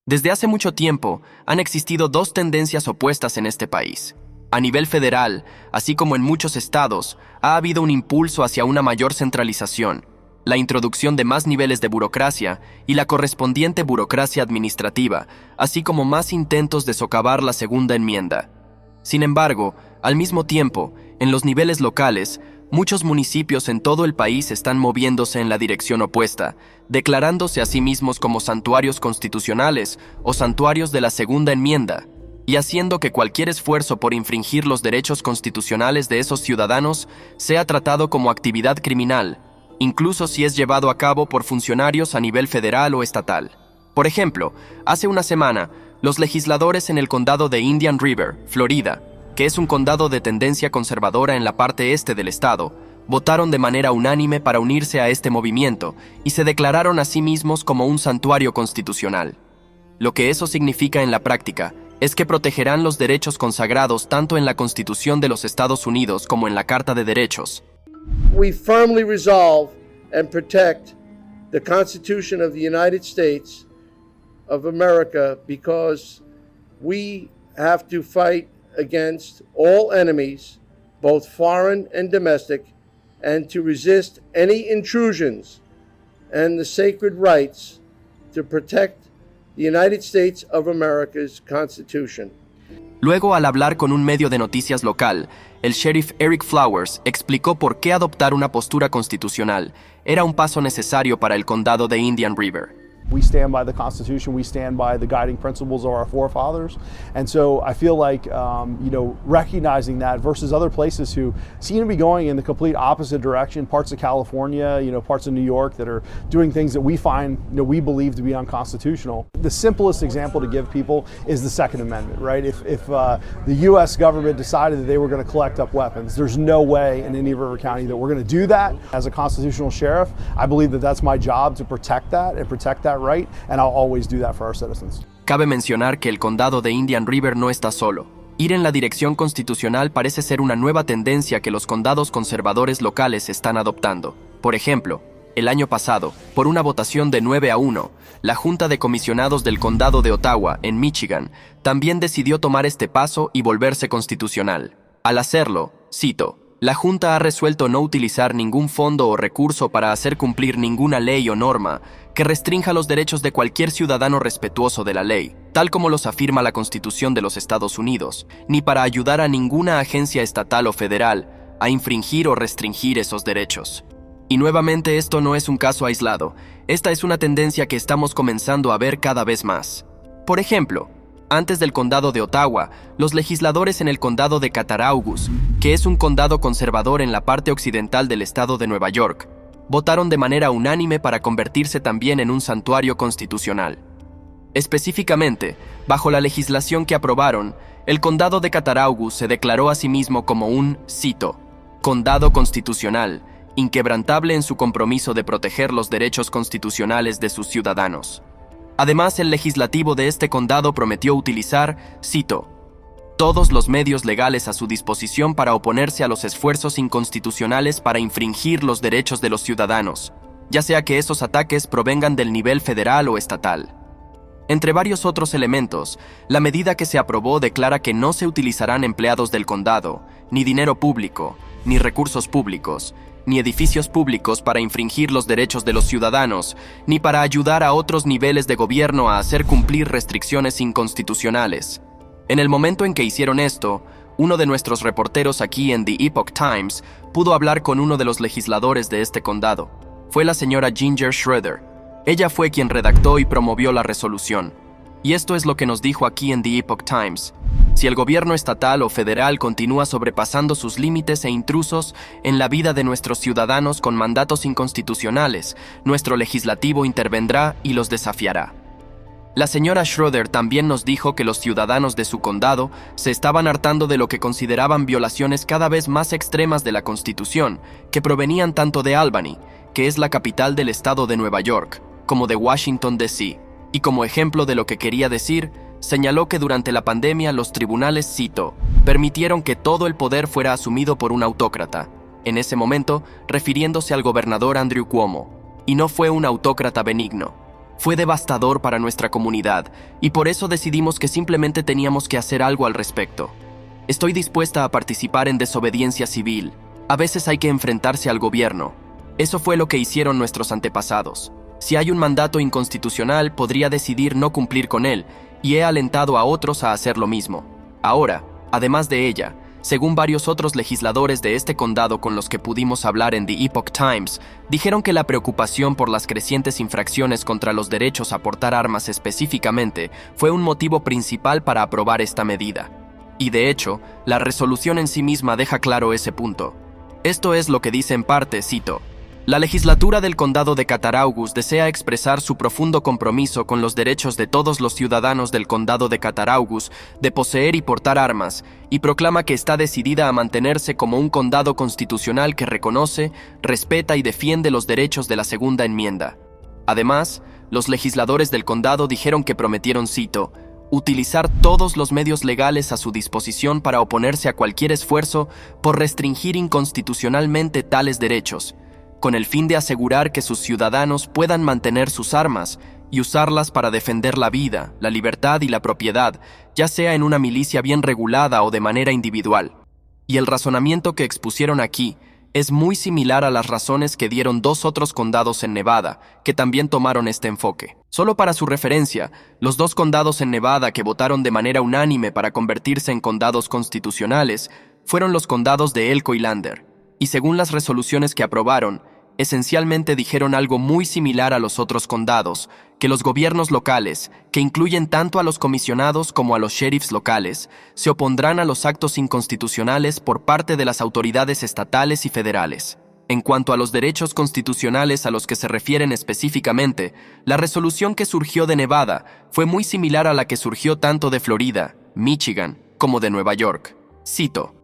Desde hace mucho tiempo han existido dos tendencias opuestas en este país. A nivel federal, así como en muchos estados, ha habido un impulso hacia una mayor centralización, la introducción de más niveles de burocracia y la correspondiente burocracia administrativa, así como más intentos de socavar la segunda enmienda. Sin embargo, al mismo tiempo, en los niveles locales, muchos municipios en todo el país están moviéndose en la dirección opuesta, declarándose a sí mismos como santuarios constitucionales o santuarios de la segunda enmienda, y haciendo que cualquier esfuerzo por infringir los derechos constitucionales de esos ciudadanos sea tratado como actividad criminal, incluso si es llevado a cabo por funcionarios a nivel federal o estatal. Por ejemplo, hace una semana, los legisladores en el condado de Indian River, Florida, que es un condado de tendencia conservadora en la parte este del estado, votaron de manera unánime para unirse a este movimiento y se declararon a sí mismos como un santuario constitucional. Lo que eso significa en la práctica es que protegerán los derechos consagrados tanto en la Constitución de los Estados Unidos como en la Carta de Derechos. We firmly resolve and protect the Constitution of the United States of America because we have to fight against all enemies, both foreign and domestic, and to resist any intrusions and the sacred rights to protect the United States of America's Constitution. Luego, al hablar con un medio de noticias local, el sheriff Eric Flowers explicó por qué adoptar una postura constitucional era un paso necesario para el condado de Indian River. We stand by the Constitution, we stand by the guiding principles of our forefathers. And so I feel like, recognizing that versus other places who seem to be going in the complete opposite direction, parts of California, parts of New York that are doing things that we find, we believe to be unconstitutional. The simplest example to give people is the Second Amendment, right? If the U.S. government decided that they were going to collect up weapons, there's no way in Indian River County that we're going to do that. As a constitutional sheriff, I believe that that's my job to protect that and protect that right, and I'll always do that for our citizens. Cabe mencionar que el condado de Indian River no está solo. Ir en la dirección constitucional parece ser una nueva tendencia que los condados conservadores locales están adoptando. Por ejemplo, el año pasado, por una votación de 9-1, la Junta de Comisionados del Condado de Ottawa, en Michigan, también decidió tomar este paso y volverse constitucional. Al hacerlo, cito, la Junta ha resuelto no utilizar ningún fondo o recurso para hacer cumplir ninguna ley o norma que restrinja los derechos de cualquier ciudadano respetuoso de la ley, tal como los afirma la Constitución de los Estados Unidos, ni para ayudar a ninguna agencia estatal o federal a infringir o restringir esos derechos. Y nuevamente esto no es un caso aislado, esta es una tendencia que estamos comenzando a ver cada vez más. Por ejemplo, antes del condado de Ottawa, los legisladores en el condado de Cattaraugus, que es un condado conservador en la parte occidental del estado de Nueva York, votaron de manera unánime para convertirse también en un santuario constitucional. Específicamente, bajo la legislación que aprobaron, el condado de Cattaraugus se declaró a sí mismo como un, cito, condado constitucional, inquebrantable en su compromiso de proteger los derechos constitucionales de sus ciudadanos. Además, el legislativo de este condado prometió utilizar, cito, todos los medios legales a su disposición para oponerse a los esfuerzos inconstitucionales para infringir los derechos de los ciudadanos, ya sea que esos ataques provengan del nivel federal o estatal. Entre varios otros elementos, la medida que se aprobó declara que no se utilizarán empleados del condado, ni dinero público, ni recursos públicos, ni edificios públicos para infringir los derechos de los ciudadanos, ni para ayudar a otros niveles de gobierno a hacer cumplir restricciones inconstitucionales. En el momento en que hicieron esto, uno de nuestros reporteros aquí en The Epoch Times pudo hablar con uno de los legisladores de este condado. Fue la señora Ginger Schroeder. Ella fue quien redactó y promovió la resolución. Y esto es lo que nos dijo aquí en The Epoch Times. Si el gobierno estatal o federal continúa sobrepasando sus límites e intrusos en la vida de nuestros ciudadanos con mandatos inconstitucionales, nuestro legislativo intervendrá y los desafiará. La señora Schroeder también nos dijo que los ciudadanos de su condado se estaban hartando de lo que consideraban violaciones cada vez más extremas de la Constitución, que provenían tanto de Albany, que es la capital del estado de Nueva York, como de Washington, D.C., y como ejemplo de lo que quería decir, señaló que durante la pandemia los tribunales, cito, permitieron que todo el poder fuera asumido por un autócrata, en ese momento refiriéndose al gobernador Andrew Cuomo, y no fue un autócrata benigno. Fue devastador para nuestra comunidad, y por eso decidimos que simplemente teníamos que hacer algo al respecto. Estoy dispuesta a participar en desobediencia civil. A veces hay que enfrentarse al gobierno. Eso fue lo que hicieron nuestros antepasados. Si hay un mandato inconstitucional, podría decidir no cumplir con él, y he alentado a otros a hacer lo mismo. Ahora, además de ella, según varios otros legisladores de este condado con los que pudimos hablar en The Epoch Times, dijeron que la preocupación por las crecientes infracciones contra los derechos a portar armas específicamente fue un motivo principal para aprobar esta medida. Y de hecho, la resolución en sí misma deja claro ese punto. Esto es lo que dice en parte, cito: la legislatura del condado de Cattaraugus desea expresar su profundo compromiso con los derechos de todos los ciudadanos del condado de Cattaraugus de poseer y portar armas, y proclama que está decidida a mantenerse como un condado constitucional que reconoce, respeta y defiende los derechos de la segunda enmienda. Además, los legisladores del condado dijeron que prometieron, cito, utilizar todos los medios legales a su disposición para oponerse a cualquier esfuerzo por restringir inconstitucionalmente tales derechos, con el fin de asegurar que sus ciudadanos puedan mantener sus armas y usarlas para defender la vida, la libertad y la propiedad, ya sea en una milicia bien regulada o de manera individual. Y el razonamiento que expusieron aquí es muy similar a las razones que dieron dos otros condados en Nevada, que también tomaron este enfoque. Solo para su referencia, los dos condados en Nevada que votaron de manera unánime para convertirse en condados constitucionales fueron los condados de Elko y Lander. Y según las resoluciones que aprobaron, esencialmente dijeron algo muy similar a los otros condados, que los gobiernos locales, que incluyen tanto a los comisionados como a los sheriffs locales, se opondrán a los actos inconstitucionales por parte de las autoridades estatales y federales. En cuanto a los derechos constitucionales a los que se refieren específicamente, la resolución que surgió de Nevada fue muy similar a la que surgió tanto de Florida, Michigan, como de Nueva York. Cito: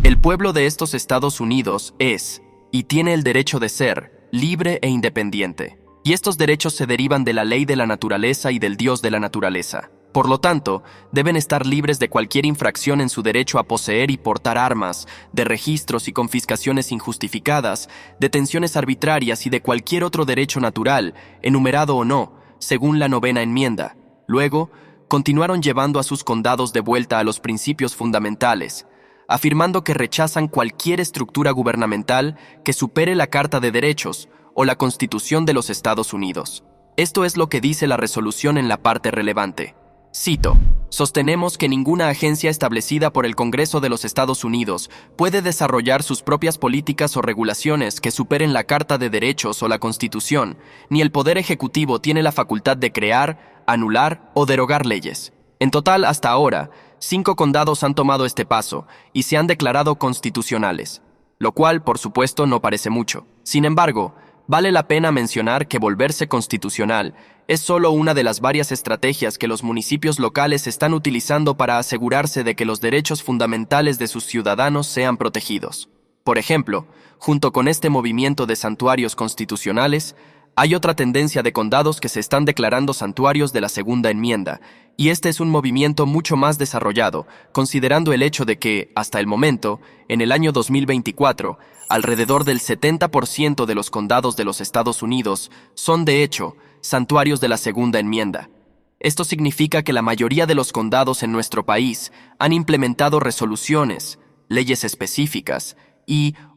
el pueblo de estos Estados Unidos es, y tiene el derecho de ser, libre e independiente. Y estos derechos se derivan de la ley de la naturaleza y del Dios de la naturaleza. Por lo tanto, deben estar libres de cualquier infracción en su derecho a poseer y portar armas, de registros y confiscaciones injustificadas, detenciones arbitrarias y de cualquier otro derecho natural, enumerado o no, según la 9ª enmienda. Luego, continuaron llevando a sus condados de vuelta a los principios fundamentales, afirmando que rechazan cualquier estructura gubernamental que supere la Carta de Derechos o la Constitución de los Estados Unidos. Esto es lo que dice la resolución en la parte relevante. Cito: sostenemos que ninguna agencia establecida por el Congreso de los Estados Unidos puede desarrollar sus propias políticas o regulaciones que superen la Carta de Derechos o la Constitución, ni el Poder Ejecutivo tiene la facultad de crear, anular o derogar leyes. En total, hasta ahora, 5 condados han tomado este paso y se han declarado constitucionales, lo cual, por supuesto, no parece mucho. Sin embargo, vale la pena mencionar que volverse constitucional es solo una de las varias estrategias que los municipios locales están utilizando para asegurarse de que los derechos fundamentales de sus ciudadanos sean protegidos. Por ejemplo, junto con este movimiento de santuarios constitucionales, hay otra tendencia de condados que se están declarando santuarios de la segunda enmienda, y este es un movimiento mucho más desarrollado, considerando el hecho de que, hasta el momento, en el año 2024, alrededor del 70% de los condados de los Estados Unidos son, de hecho, santuarios de la segunda enmienda. Esto significa que la mayoría de los condados en nuestro país han implementado resoluciones, leyes específicas,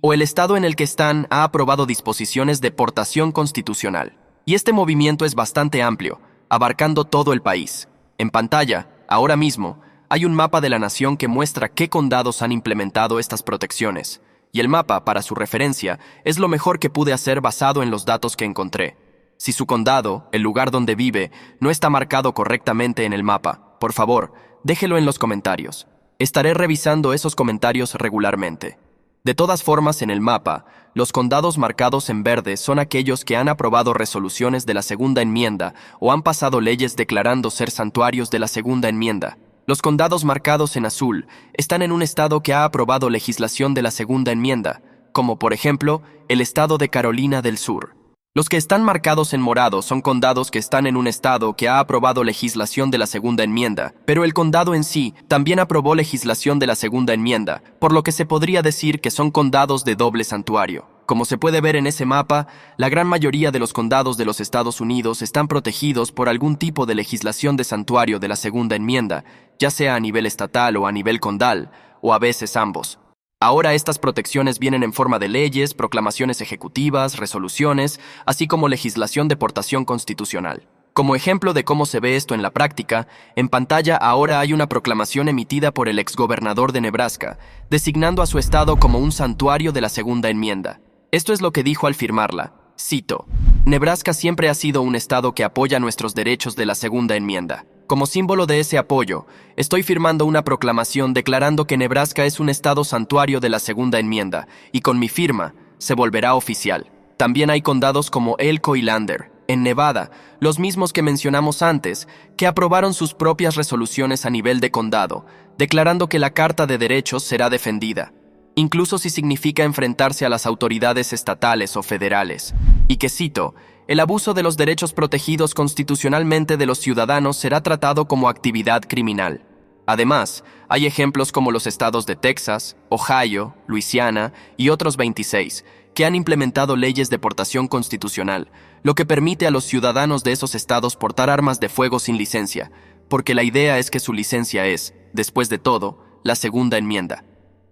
o el estado en el que están ha aprobado disposiciones de portación constitucional. Y este movimiento es bastante amplio, abarcando todo el país. En pantalla, ahora mismo, hay un mapa de la nación que muestra qué condados han implementado estas protecciones. Y el mapa, para su referencia, es lo mejor que pude hacer basado en los datos que encontré. Si su condado, el lugar donde vive, no está marcado correctamente en el mapa, por favor, déjelo en los comentarios. Estaré revisando esos comentarios regularmente. De todas formas, en el mapa, los condados marcados en verde son aquellos que han aprobado resoluciones de la segunda enmienda o han pasado leyes declarando ser santuarios de la segunda enmienda. Los condados marcados en azul están en un estado que ha aprobado legislación de la segunda enmienda, como por ejemplo el estado de Carolina del Sur. Los que están marcados en morado son condados que están en un estado que ha aprobado legislación de la segunda enmienda, pero el condado en sí también aprobó legislación de la segunda enmienda, por lo que se podría decir que son condados de doble santuario. Como se puede ver en ese mapa, la gran mayoría de los condados de los Estados Unidos están protegidos por algún tipo de legislación de santuario de la segunda enmienda, ya sea a nivel estatal o a nivel condal, o a veces ambos. Ahora estas protecciones vienen en forma de leyes, proclamaciones ejecutivas, resoluciones, así como legislación de portación constitucional. Como ejemplo de cómo se ve esto en la práctica, en pantalla ahora hay una proclamación emitida por el exgobernador de Nebraska, designando a su estado como un santuario de la segunda enmienda. Esto es lo que dijo al firmarla. Cito: Nebraska siempre ha sido un estado que apoya nuestros derechos de la segunda enmienda. Como símbolo de ese apoyo, estoy firmando una proclamación declarando que Nebraska es un estado santuario de la segunda enmienda, y con mi firma se volverá oficial. También hay condados como Elko y Lander, en Nevada, los mismos que mencionamos antes, que aprobaron sus propias resoluciones a nivel de condado, declarando que la Carta de Derechos será defendida, incluso si significa enfrentarse a las autoridades estatales o federales, y que, cito, el abuso de los derechos protegidos constitucionalmente de los ciudadanos será tratado como actividad criminal. Además, hay ejemplos como los estados de Texas, Ohio, Luisiana y otros 26, que han implementado leyes de portación constitucional, lo que permite a los ciudadanos de esos estados portar armas de fuego sin licencia, porque la idea es que su licencia es, después de todo, la segunda enmienda.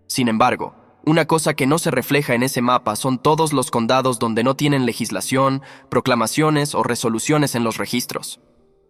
Sin embargo, una cosa que no se refleja en ese mapa son todos los condados donde no tienen legislación, proclamaciones o resoluciones en los registros.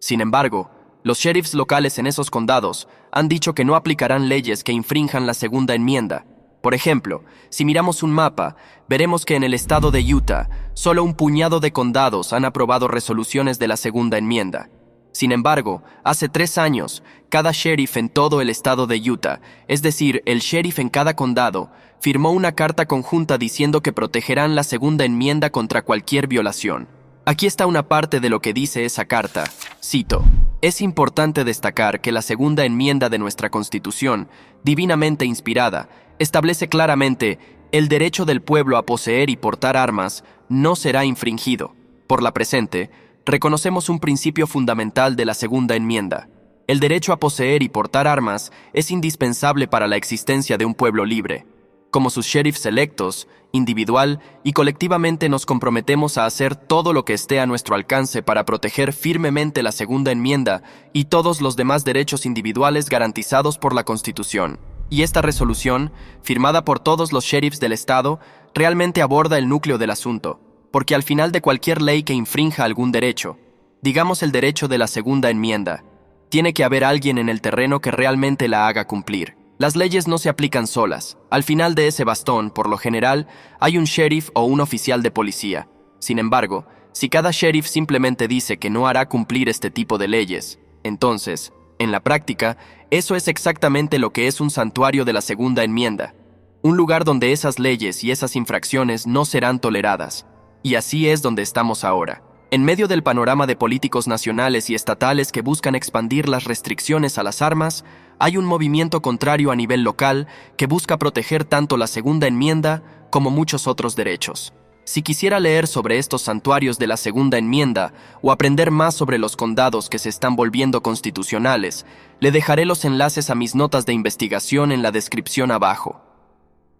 Sin embargo, los sheriffs locales en esos condados han dicho que no aplicarán leyes que infrinjan la segunda enmienda. Por ejemplo, si miramos un mapa, veremos que en el estado de Utah, solo un puñado de condados han aprobado resoluciones de la segunda enmienda. Sin embargo, hace 3 años, cada sheriff en todo el estado de Utah, es decir, el sheriff en cada condado, firmó una carta conjunta diciendo que protegerán la segunda enmienda contra cualquier violación. Aquí está una parte de lo que dice esa carta. Cito: es importante destacar que la segunda enmienda de nuestra Constitución, divinamente inspirada, establece claramente el derecho del pueblo a poseer y portar armas no será infringido. Por la presente, reconocemos un principio fundamental de la segunda enmienda. El derecho a poseer y portar armas es indispensable para la existencia de un pueblo libre. Como sus sheriffs electos, individual y colectivamente nos comprometemos a hacer todo lo que esté a nuestro alcance para proteger firmemente la segunda enmienda y todos los demás derechos individuales garantizados por la Constitución. Y esta resolución, firmada por todos los sheriffs del estado, realmente aborda el núcleo del asunto, porque al final de cualquier ley que infrinja algún derecho, digamos el derecho de la segunda enmienda, tiene que haber alguien en el terreno que realmente la haga cumplir. Las leyes no se aplican solas. Al final de ese bastón, por lo general, hay un sheriff o un oficial de policía. Sin embargo, si cada sheriff simplemente dice que no hará cumplir este tipo de leyes, entonces, en la práctica, eso es exactamente lo que es un santuario de la segunda enmienda. Un lugar donde esas leyes y esas infracciones no serán toleradas. Y así es donde estamos ahora. En medio del panorama de políticos nacionales y estatales que buscan expandir las restricciones a las armas, hay un movimiento contrario a nivel local que busca proteger tanto la segunda enmienda como muchos otros derechos. Si quisiera leer sobre estos santuarios de la segunda enmienda o aprender más sobre los condados que se están volviendo constitucionales, le dejaré los enlaces a mis notas de investigación en la descripción abajo.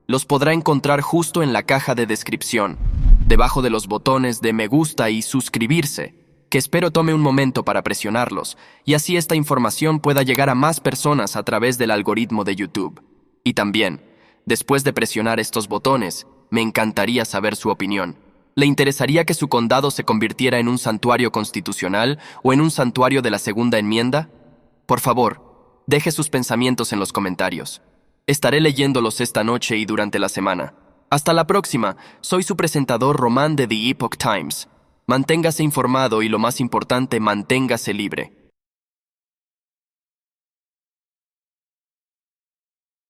Los podrá encontrar justo en la caja de descripción, debajo de los botones de me gusta y suscribirse, que espero tome un momento para presionarlos, y así esta información pueda llegar a más personas a través del algoritmo de YouTube. Y también, después de presionar estos botones, me encantaría saber su opinión. ¿Le interesaría que su condado se convirtiera en un santuario constitucional o en un santuario de la segunda enmienda? Por favor, deje sus pensamientos en los comentarios. Estaré leyéndolos esta noche y durante la semana. Hasta la próxima, soy su presentador Román de The Epoch Times. Manténgase informado y lo más importante, manténgase libre.